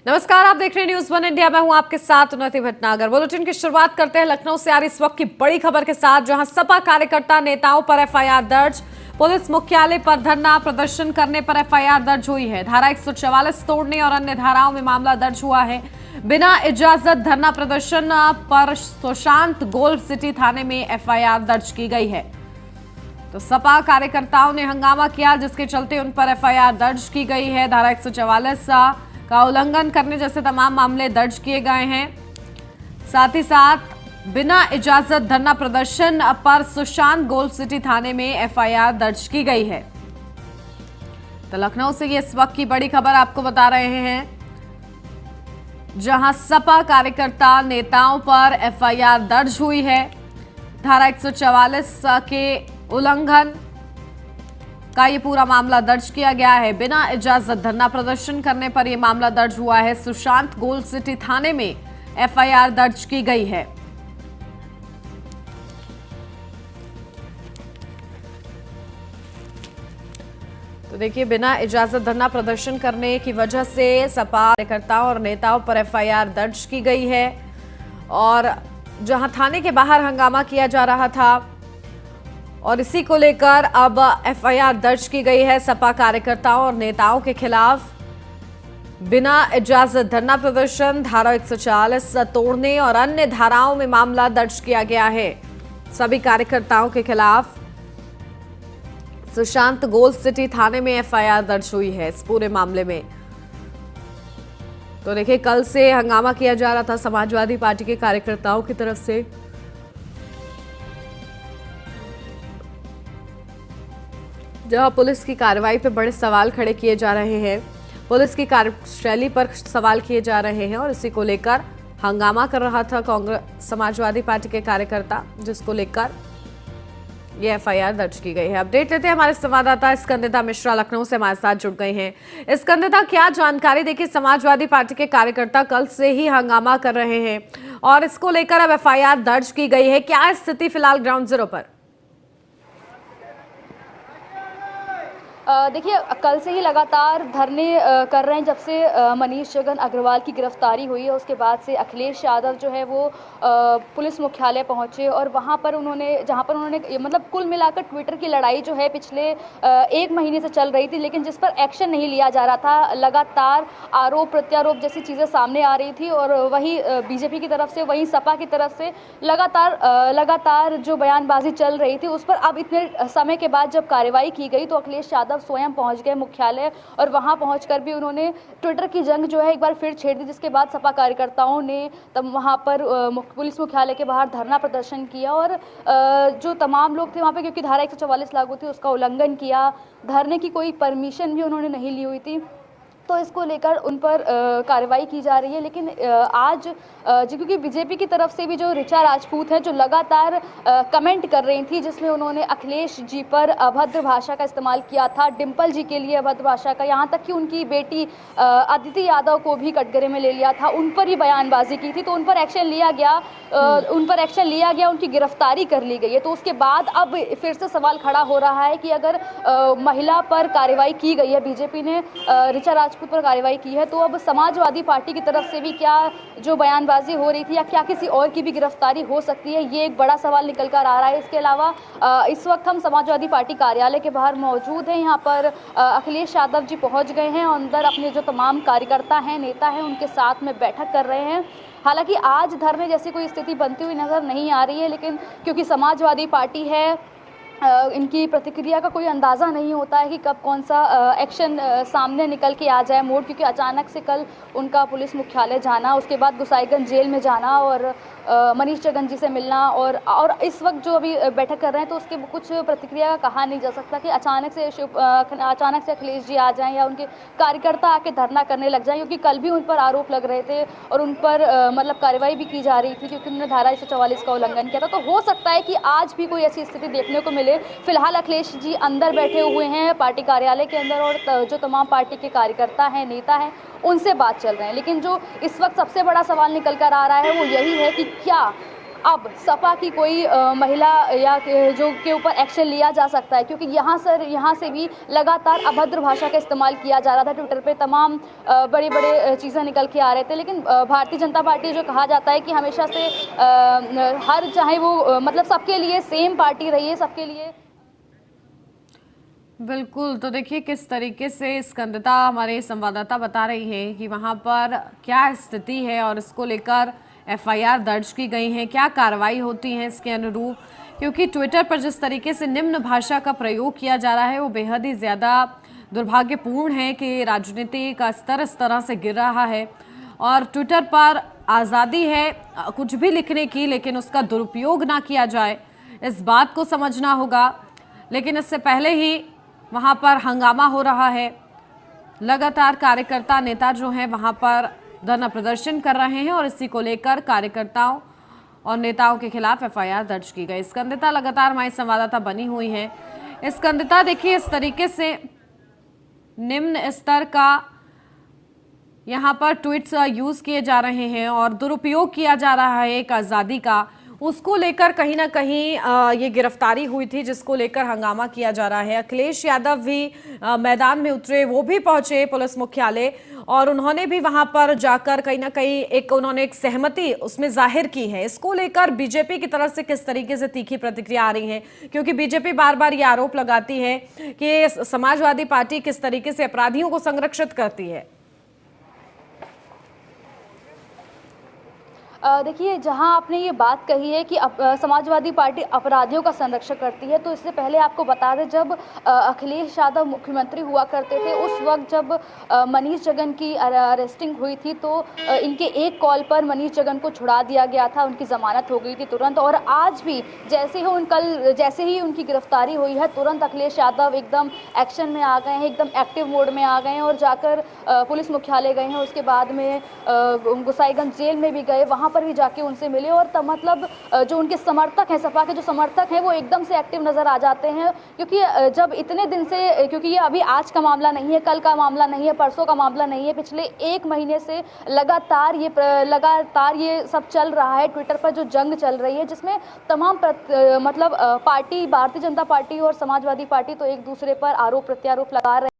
नमस्कार, आप देख रहे हैं न्यूज़ 1 इंडिया। मैं हूं आपके साथ उन्नति भटनागर। बुलेटिन की शुरुआत करते हैं लखनऊ से आ रही इस वक्त की बड़ी खबर के साथ, जहां सपा कार्यकर्ता नेताओं पर एफआईआर दर्ज। पुलिस मुख्यालय पर धरना प्रदर्शन करने पर एफआईआर दर्ज हुई है। धारा 144 तोड़ने और अन्य धाराओं में मामला दर्ज हुआ है। बिना इजाजत धरना प्रदर्शन पर सुशांत गोल्ड सिटी थाने में एफआईआर दर्ज की गई है। तो सपा कार्यकर्ताओं ने हंगामा किया, जिसके चलते उन पर एफआईआर दर्ज की गई है। धारा 144 का उल्लंघन करने जैसे तमाम मामले दर्ज किए गए हैं। साथ ही साथ बिना इजाजत धरना प्रदर्शन पर सुशांत गोल्ड सिटी थाने में एफआईआर दर्ज की गई है। तो लखनऊ से ये इस वक्त की बड़ी खबर आपको बता रहे हैं, जहां सपा कार्यकर्ता नेताओं पर एफआईआर दर्ज हुई है। धारा 144 के उल्लंघन का ये पूरा मामला दर्ज किया गया है। बिना इजाजत धरना प्रदर्शन करने पर यह मामला दर्ज हुआ है। सुशांत गोल्ड सिटी थाने में एफआईआर दर्ज की गई है। तो देखिए, बिना इजाजत धरना प्रदर्शन करने की वजह से सपा कार्यकर्ताओं और नेताओं पर एफआईआर दर्ज की गई है। और जहां थाने के बाहर हंगामा किया जा रहा था और इसी को लेकर अब एफआईआर दर्ज की गई है सपा कार्यकर्ताओं और नेताओं के खिलाफ। बिना इजाजत धरना प्रदर्शन, धारा 144 तोड़ने और अन्य धाराओं में मामला दर्ज किया गया है सभी कार्यकर्ताओं के खिलाफ। सुशांत गोल्ड सिटी थाने में एफआईआर दर्ज हुई है इस पूरे मामले में। तो देखिए, कल से हंगामा किया जा रहा था समाजवादी पार्टी के कार्यकर्ताओं की तरफ से। जहां पुलिस की कार्रवाई पर बड़े सवाल खड़े किए जा रहे हैं, पुलिस की कार्यशैली पर सवाल किए जा रहे हैं और इसी को लेकर हंगामा कर रहा था कांग्रेस समाजवादी पार्टी के कार्यकर्ता, जिसको लेकर ये एफआईआर दर्ज की गई है। अपडेट लेते हैं, हमारे संवाददाता स्कंदिता मिश्रा लखनऊ से हमारे साथ जुड़ गए हैं। स्कंदिता, क्या जानकारी? देखिए, समाजवादी पार्टी के कार्यकर्ता कल से ही हंगामा कर रहे हैं और इसको लेकर अब एफआईआर दर्ज की गई है। क्या स्थिति फिलहाल ग्राउंड जीरो पर? देखिए, कल से ही लगातार धरने कर रहे हैं। जब से मनीष छगन अग्रवाल की गिरफ्तारी हुई है, उसके बाद से अखिलेश यादव जो है वो पुलिस मुख्यालय पहुंचे और वहां पर जहां पर उन्होंने मतलब कुल मिलाकर ट्विटर की लड़ाई जो है पिछले 1 महीने से चल रही थी, लेकिन जिस पर एक्शन नहीं लिया जा रहा था। लगातार आरोप प्रत्यारोप जैसी चीज़ें सामने आ रही थी और वहीं बीजेपी की तरफ से, वहीं सपा की तरफ से लगातार जो बयानबाजी चल रही थी, उस पर अब इतने समय के बाद जब कार्रवाई की गई तो अखिलेश यादव स्वयं पहुंच गए मुख्यालय और वहां पहुंचकर भी उन्होंने ट्विटर की जंग जो है एक बार फिर छेड़ दी, जिसके बाद सपा कार्यकर्ताओं ने तब वहां पर पुलिस मुख्यालय के बाहर धरना प्रदर्शन किया और जो तमाम लोग थे वहां पे, क्योंकि धारा 144 लागू थी, उसका उल्लंघन किया। धरने की कोई परमिशन भी उन्होंने नहीं ली हुई थी, तो इसको लेकर उन पर कार्रवाई की जा रही है। लेकिन आज क्योंकि बीजेपी की तरफ से भी जो ऋचा राजपूत हैं, जो लगातार कमेंट कर रही थी, जिसमें उन्होंने अखिलेश जी पर अभद्र भाषा का इस्तेमाल किया था, डिम्पल जी के लिए अभद्र भाषा का, यहाँ तक कि उनकी बेटी अदिति यादव को भी कटघरे में ले लिया था, उन पर ही बयानबाजी की थी, तो उन पर एक्शन लिया गया। उनकी गिरफ्तारी कर ली गई है। तो उसके बाद अब फिर से सवाल खड़ा हो रहा है कि अगर महिला पर कार्रवाई की गई है, बीजेपी ने ऋचा राजपूत पर कार्रवाई की है, तो अब समाजवादी पार्टी की तरफ से भी क्या जो बयानबाजी हो रही थी या क्या किसी और की भी गिरफ्तारी हो सकती है, ये एक बड़ा सवाल निकल कर आ रहा है। इसके अलावा इस वक्त हम समाजवादी पार्टी कार्यालय के बाहर मौजूद हैं। यहाँ पर अखिलेश यादव जी पहुँच गए हैं, अंदर अपने जो तमाम कार्यकर्ता हैं, नेता हैं, उनके साथ में बैठक कर रहे हैं। हालांकि आज धरने जैसी कोई स्थिति बनती हुई नजर नहीं आ रही है, लेकिन क्योंकि समाजवादी पार्टी है, इनकी प्रतिक्रिया का कोई अंदाज़ा नहीं होता है कि कब कौन सा एक्शन सामने निकल के आ जाए मोड़, क्योंकि अचानक से कल उनका पुलिस मुख्यालय जाना, उसके बाद गुसाईगंज जेल में जाना और मनीष छगन जी से मिलना और इस वक्त जो अभी बैठक कर रहे हैं, तो उसके कुछ प्रतिक्रिया का कहा नहीं जा सकता कि अचानक से अखिलेश जी आ जाएं या उनके कार्यकर्ता आके धरना करने लग जाएं, क्योंकि कल भी उन पर आरोप लग रहे थे और उन पर मतलब कार्रवाई भी की जा रही थी, क्योंकि उन्होंने धारा 144 का उल्लंघन किया था। तो हो सकता है कि आज भी कोई ऐसी स्थिति देखने को मिले। फिलहाल अखिलेश जी अंदर बैठे हुए हैं पार्टी कार्यालय के अंदर और जो तमाम पार्टी के कार्यकर्ता हैं, नेता हैं, उनसे बात चल रहे हैं। लेकिन जो इस वक्त सबसे बड़ा सवाल निकल कर आ रहा है वो यही है कि क्या अब सपा की कोई महिला या जो के ऊपर एक्शन लिया जा सकता है, क्योंकि यहाँ से भी लगातार अभद्र भाषा का इस्तेमाल किया जा रहा था। ट्विटर पे तमाम बड़े बड़े चीज़ें निकल के आ रहे थे, लेकिन भारतीय जनता पार्टी जो कहा जाता है कि हमेशा से हर चाहे वो मतलब सबके लिए सेम पार्टी रही है, सबके लिए। बिल्कुल, तो देखिए किस तरीके से स्कंदता हमारे संवाददाता बता रही है कि वहां पर क्या स्थिति है और इसको लेकर एफआईआर दर्ज की गई है, क्या कार्रवाई होती है इसके अनुरूप, क्योंकि ट्विटर पर जिस तरीके से निम्न भाषा का प्रयोग किया जा रहा है वो बेहद ही ज़्यादा दुर्भाग्यपूर्ण है कि राजनीति का स्तर इस तरह से गिर रहा है। और ट्विटर पर आज़ादी है कुछ भी लिखने की, लेकिन उसका दुरुपयोग ना किया जाए, इस बात को समझना होगा। लेकिन इससे पहले ही वहाँ पर हंगामा हो रहा है, लगातार कार्यकर्ता नेता जो हैं वहाँ पर धरना प्रदर्शन कर रहे हैं और इसी को लेकर कार्यकर्ताओं और नेताओं के खिलाफ एफआईआर दर्ज की गई। स्कंदता लगातार हमारी संवाददाता बनी हुई है। स्कंदता, देखिए इस तरीके से निम्न स्तर का यहाँ पर ट्वीट्स यूज किए जा रहे हैं और दुरुपयोग किया जा रहा है एक आज़ादी का, उसको लेकर कहीं ना कहीं ये गिरफ्तारी हुई थी जिसको लेकर हंगामा किया जा रहा है। अखिलेश यादव भी मैदान में उतरे, वो भी पहुंचे पुलिस मुख्यालय और उन्होंने भी वहां पर जाकर कहीं ना कहीं उन्होंने एक सहमति उसमें जाहिर की है। इसको लेकर बीजेपी की तरफ से किस तरीके से तीखी प्रतिक्रिया आ रही है, क्योंकि बीजेपी बार बार ये आरोप लगाती है कि समाजवादी पार्टी किस तरीके से अपराधियों को संरक्षित करती है। देखिए, जहां आपने ये बात कही है कि समाजवादी पार्टी अपराधियों का संरक्षण करती है, तो इससे पहले आपको बता दें जब अखिलेश यादव मुख्यमंत्री हुआ करते थे, उस वक्त जब मनीष जगन की अरेस्टिंग हुई थी तो इनके एक कॉल पर मनीष जगन को छुड़ा दिया गया था, उनकी ज़मानत हो गई थी तुरंत। और आज भी जैसे ही उनकी गिरफ्तारी हुई है, तुरंत अखिलेश यादव एकदम एक्शन में आ गए हैं, एकदम एक्टिव मोड में आ गए हैं और जाकर पुलिस मुख्यालय गए हैं। उसके बाद में गोसाईगंज जेल में भी गए, वहाँ पर भी जाके उनसे मिले और तब मतलब जो उनके समर्थक हैं, सपा के जो समर्थक हैं, वो एकदम से एक्टिव नज़र आ जाते हैं। क्योंकि जब इतने दिन से, क्योंकि ये अभी आज का मामला नहीं है, कल का मामला नहीं है, परसों का मामला नहीं है, पिछले 1 महीने से लगातार ये सब चल रहा है। ट्विटर पर जो जंग चल रही है, जिसमें तमाम मतलब पार्टी, भारतीय जनता पार्टी और समाजवादी पार्टी तो एक दूसरे पर आरोप प्रत्यारोप लगा रहे हैं।